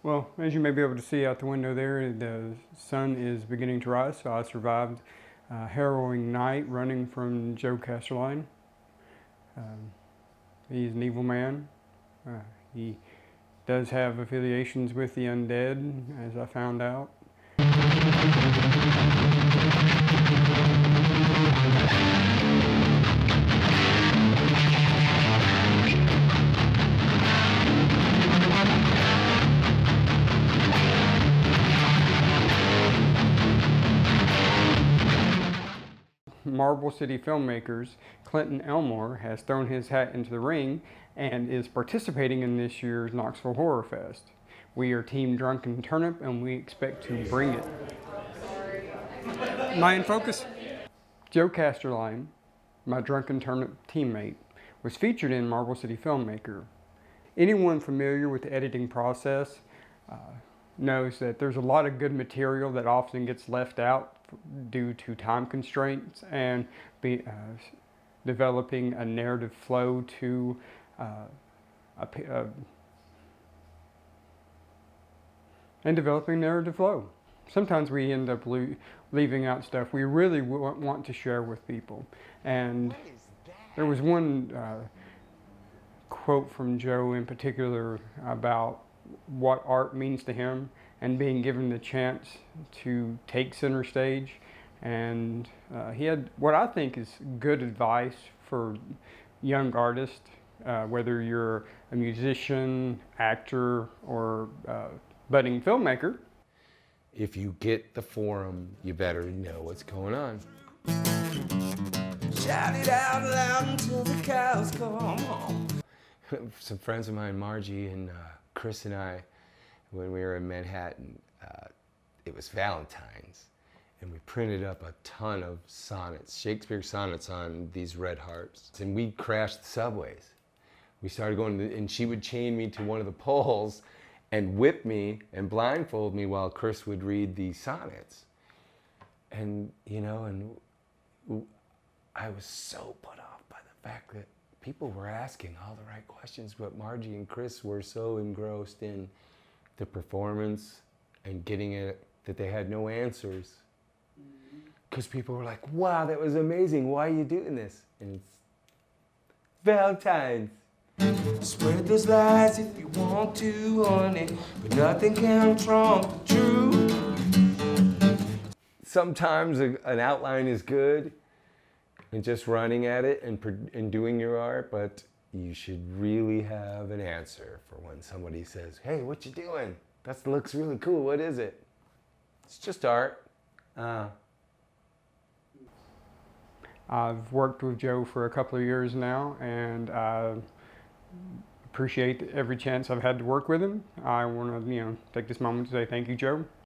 Well, as you may be able to see out the window there, the sun is beginning to rise, so I survived a harrowing night running from Joe Casterline. Um, he's an evil man. He does have affiliations with the undead, as I found out. Marble City Filmmakers, Clinton Elmore, has thrown his hat into the ring and is participating in this year's Knoxville Horror Fest. We are Team Drunken Turnip and we expect to bring it. Am I in focus? Joe Casterline, my Drunken Turnip teammate, was featured in Marble City Filmmaker. Anyone familiar with the editing process knows that there's a lot of good material that often gets left out due to time constraints and developing a narrative flow to developing narrative flow. Sometimes we end up leaving out stuff we really want to share with people. And there was one quote from Joe in particular about what art means to him and being given the chance to take center stage. And he had what I think is good advice for young artists, whether you're a musician, actor, or budding filmmaker. If you get the forum, you better know what's going on. Shout it out loud until the cows come home. Some friends of mine, Margie and Chris and I, when we were in Manhattan, it was Valentine's, and we printed up a ton of sonnets, Shakespeare sonnets on these red harps, and we crashed the subways. We started going, and she would chain me to one of the poles and whip me and blindfold me while Chris would read the sonnets. And, you know, and I was so put off by the fact that people were asking all the right questions, but Margie and Chris were so engrossed in the performance and getting it that they had no answers. Because people were like, wow, that was amazing. Why are you doing this? And it's Valentine's. Spread those lies if you want to, honey, but nothing can trump the truth. Sometimes an outline is good and just running at it and doing your art, but you should really have an answer for when somebody says, hey, what you doing? That looks really cool. What is it? It's just art. I've worked with Joe for a couple of years now, and I appreciate every chance I've had to work with him. I want to, take this moment to say thank you, Joe.